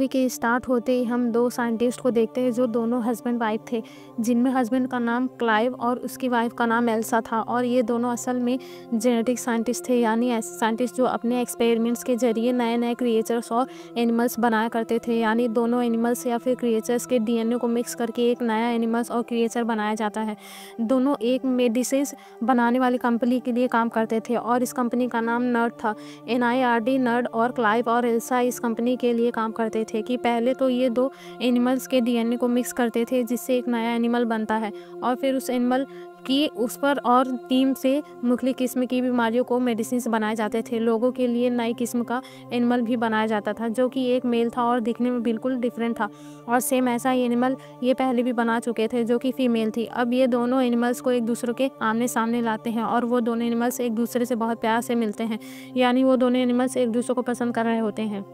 Movie के start होते ही हम 2 साइंटिस्ट को देखते हैं जो दोनों हस्बैंड वाइफ थे, जिनमें हस्बैंड का नाम क्लाइव और उसकी वाइफ का नाम एल्सा था। और ये दोनों असल में जेनेटिक साइंटिस्ट थे, यानी ऐसे साइंटिस्ट जो अपने एक्सपेरिमेंट्स के जरिए नए नए क्रिएचर्स और एनिमल्स बनाया करते थे। यानी दोनों एनिमल्स या फिर क्रिएचर्स के डीएनए को मिक्स करके एक नया एनिमल्स और क्रिएचर बनाया जाता है। दोनों एक मेडिसिन बनाने वाली कंपनी के लिए काम करते थे और इस कंपनी का नाम नर्ड था, NIRD नर्ड। और क्लाइव और एल्सा इस कंपनी के लिए काम करते थे कि पहले तो ये 2 एनिमल्स के डीएनए को मिक्स करते थे जिससे एक नया एनिमल बनता है, और फिर उस एनिमल की उस पर और टीम से मुख्तलिफ किस्म की बीमारियों को मेडिसिन बनाए जाते थे। लोगों के लिए नई किस्म का एनिमल भी बनाया जाता था जो कि एक मेल था और दिखने में बिल्कुल डिफरेंट था, और सेम ऐसा ही एनिमल ये पहले भी बना चुके थे जो कि फीमेल थी। अब ये दोनों एनिमल्स को एक दूसरे के आमने सामने लाते हैं और वो दोनों एनिमल्स एक दूसरे से बहुत प्यार से मिलते हैं, यानी वो दोनों एनिमल्स एक दूसरे को पसंद कर रहे होते हैं।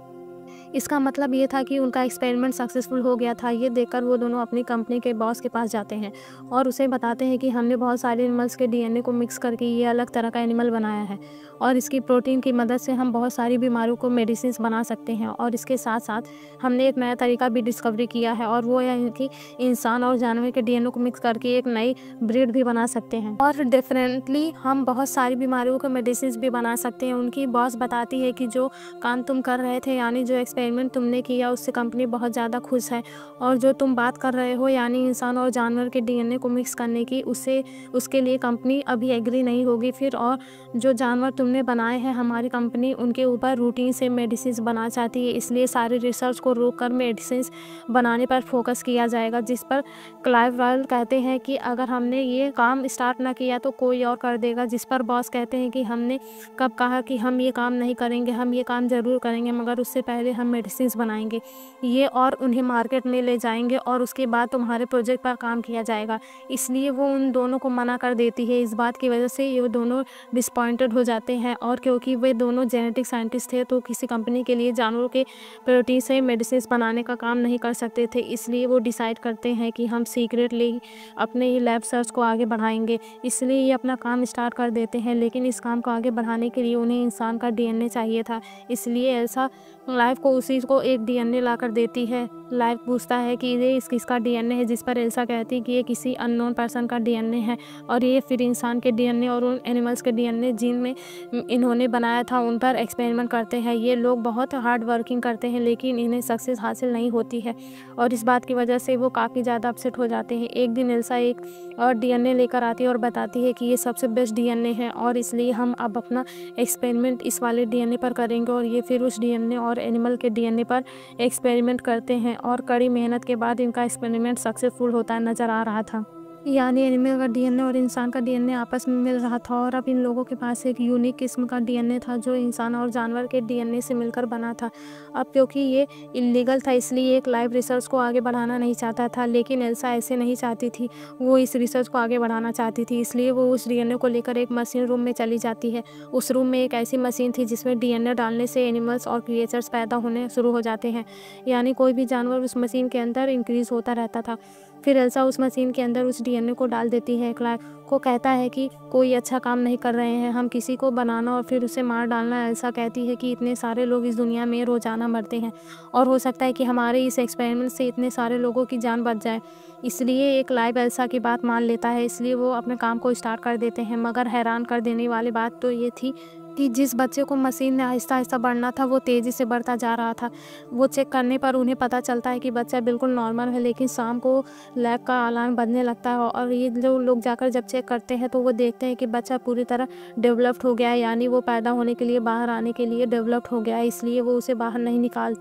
इसका मतलब ये था कि उनका एक्सपेरिमेंट सक्सेसफुल हो गया था। ये देखकर वो दोनों अपनी कंपनी के बॉस के पास जाते हैं और उसे बताते हैं कि हमने बहुत सारे एनिमल्स के डीएनए को मिक्स करके ये अलग तरह का एनिमल बनाया है और इसकी प्रोटीन की मदद से हम बहुत सारी बीमारियों को मेडिसिन बना सकते हैं, और इसके साथ साथ हमने एक नया तरीका भी डिस्कवरी किया है और वो है कि इंसान और जानवर के डीएनए को मिक्स करके एक नई ब्रीड भी बना सकते हैं और डेफिनेटली हम बहुत सारी बीमारियों को मेडिसिन भी बना सकते हैं। उनकी बॉस बताती है कि जो काम तुम कर रहे थे, यानी जो एक्सपेरिमेंट तुमने किया, उससे कंपनी बहुत ज़्यादा खुश है, और जो तुम बात कर रहे हो यानी इंसान और जानवर के डीएनए को मिक्स करने की, उसके लिए कंपनी अभी एग्री नहीं होगी फिर। और जो जानवर तुमने बनाए हैं हमारी कंपनी उनके ऊपर रूटीन से मेडिसिन बना चाहती है, इसलिए सारी रिसर्च को रोक कर मेडिसिन बनाने पर फोकस किया जाएगा। जिस पर क्लाइव रॉयल कहते हैं कि अगर हमने ये काम स्टार्ट ना किया तो कोई और कर देगा, जिस पर बॉस कहते हैं कि हमने कब कहा कि हम ये काम नहीं करेंगे, हम ये काम ज़रूर करेंगे, मगर उससे पहले हम मेडिसिन बनाएंगे ये और उन्हें मार्केट में ले जाएंगे और उसके बाद तुम्हारे प्रोजेक्ट पर काम किया जाएगा। इसलिए वो उन दोनों को मना कर देती है। इस बात की वजह से ये दोनों डिसपॉइंटेड हो जाते हैं, और क्योंकि वे दोनों जेनेटिक साइंटिस्ट थे तो किसी कंपनी के लिए जानवरों के प्रोटीन से मेडिसिन बनाने का काम नहीं कर सकते थे, इसलिए वो डिसाइड करते हैं कि हम सीक्रेटली अपने ये लैब सर्च को आगे बढ़ाएंगे। इसलिए ये अपना काम स्टार्ट कर देते हैं, लेकिन इस काम को आगे बढ़ाने के लिए उन्हें इंसान का डीएनए चाहिए था। इसलिए ऐसा लाइफ को उसी को एक डीएनए ला कर देती है। लाइफ पूछता है कि ये किसका डीएनए है, जिस पर एल्सा कहती है कि ये किसी अननोन पर्सन का डीएनए है, और ये फिर इंसान के डीएनए और उन एनिमल्स के डीएनए जिनमें इन्होंने बनाया था उन पर एक्सपेरिमेंट करते हैं। ये लोग बहुत हार्ड वर्किंग करते हैं लेकिन इन्हें सक्सेस हासिल नहीं होती है, और इस बात की वजह से वो काफ़ी ज़्यादा अपसेट हो जाते हैं। एक दिन एल्सा एक और डीएनए लेकर आती है और बताती है कि ये सबसे बेस्ट डीएनए है, और इसलिए हम अब अपना एक्सपेरिमेंट इस वाले डीएनए पर करेंगे। और ये फिर उस डीएनए और एनिमल के डीएनए पर एक्सपेरिमेंट करते हैं, और कड़ी मेहनत के बाद इनका एक्सपेरिमेंट सक्सेसफुल होता नज़र आ रहा था। यानी एनिमल का डीएनए और इंसान का डीएनए आपस में मिल रहा था, और अब इन लोगों के पास एक यूनिक किस्म का डीएनए था जो इंसान और जानवर के डीएनए से मिलकर बना था। अब क्योंकि ये इलीगल था इसलिए एक लाइव रिसर्च को आगे बढ़ाना नहीं चाहता था, लेकिन एल्सा ऐसे नहीं चाहती थी, वो इस रिसर्च को आगे बढ़ाना चाहती थी। इसलिए वो उस डीएनए को लेकर एक मशीन रूम में चली जाती है। उस रूम में एक ऐसी मशीन थी जिसमें डीएनए डालने से एनिमल्स और क्रिएचर्स पैदा होने शुरू हो जाते हैं, यानी कोई भी जानवर उस मशीन के अंदर इंक्रीज होता रहता था। फिर एल्सा उस मशीन के अंदर उस डीएनए को डाल देती है। क्लाइव को कहता है कि कोई अच्छा काम नहीं कर रहे हैं, हम किसी को बनाना और फिर उसे मार डालना। एल्सा कहती है कि इतने सारे लोग इस दुनिया में रोजाना मरते हैं और हो सकता है कि हमारे इस एक्सपेरिमेंट से इतने सारे लोगों की जान बच जाए। इसलिए एक क्लाइव एल्सा की बात मान लेता है, इसलिए वो अपने काम को स्टार्ट कर देते हैं। मगर हैरान कर देने वाली बात तो ये थी कि जिस बच्चे को मशीन ने आहिस्ता आहिस्ता बढ़ना था वो तेज़ी से बढ़ता जा रहा था। वो चेक करने पर उन्हें पता चलता है कि बच्चा बिल्कुल नॉर्मल है, लेकिन शाम को लैब का अलार्म बजने लगता है और ये जो लोग जाकर जब चेक करते हैं तो वो देखते हैं कि बच्चा पूरी तरह डेवलप्ड हो गया है, यानी वो पैदा होने के लिए बाहर आने के लिए डेवलप्ड हो गया है। इसलिए वो उसे बाहर नहीं निकाल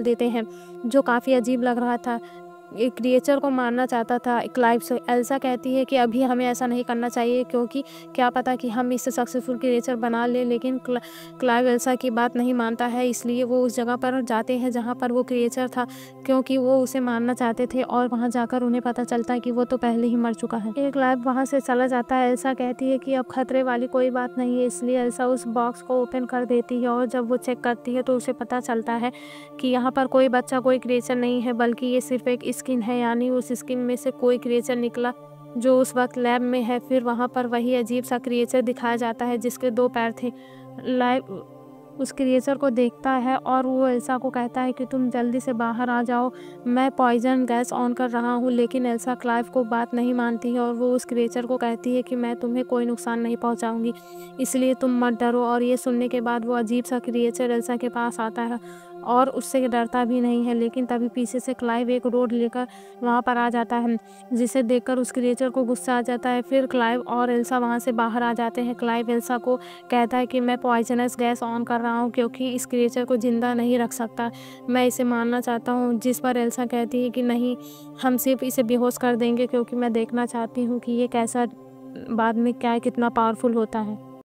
देते हैं, जो काफ़ी अजीब लग रहा था। एक क्रिएचर को मारना चाहता था क्लाइव से। एल्सा कहती है कि अभी हमें ऐसा नहीं करना चाहिए क्योंकि क्या पता कि हम इससे सक्सेसफुल क्रिएचर बना लें, लेकिन क्लाइव एल्सा की बात नहीं मानता है। इसलिए वो उस जगह पर जाते हैं जहाँ पर वो क्रिएचर था, क्योंकि वो उसे मारना चाहते थे, और वहाँ जाकर उन्हें पता चलता है कि वो तो पहले ही मर चुका है। एक क्लाइव वहाँ से चला जाता है। एल्सा कहती है कि अब खतरे वाली कोई बात नहीं है, इसलिए एल्सा उस बॉक्स को ओपन कर देती है, और जब वो चेक करती है तो उसे पता चलता है कि यहाँ पर कोई बच्चा कोई क्रिएचर नहीं है, बल्कि ये सिर्फ एक स्किन है, यानी उस स्किन में से कोई क्रिएचर निकला जो उस वक्त लैब में है। फिर वहाँ पर वही अजीब सा क्रिएचर दिखाया जाता है जिसके 2 पैर थे। उस क्रिएचर को देखता है और वो एल्सा को कहता है कि तुम जल्दी से बाहर आ जाओ, मैं पॉइजन गैस ऑन कर रहा हूँ। लेकिन एल्सा क्लाइव को बात नहीं मानती है और वो उस क्रिएचर को कहती है कि मैं तुम्हें कोई नुकसान नहीं पहुँचाऊँगी, इसलिए तुम मत डरो। और ये सुनने के बाद वो अजीब सा क्रिएचर एल्सा के पास आता है और उससे डरता भी नहीं है। लेकिन तभी पीछे से क्लाइव एक रोड लेकर वहाँ पर आ जाता है, जिसे देखकर उस क्रिएचर को गुस्सा आ जाता है। फिर क्लाइव और एल्सा वहाँ से बाहर आ जाते हैं। क्लाइव एल्सा को कहता है कि मैं पॉइजनस गैस ऑन कर रहा हूँ क्योंकि इस क्रिएचर को ज़िंदा नहीं रख सकता, मैं इसे मारना चाहता हूँ। जिस पर एल्सा कहती है कि नहीं, हम सिर्फ इसे बेहोश कर देंगे क्योंकि मैं देखना चाहती हूँ कि ये कैसा बाद में क्या कितना पावरफुल होता है।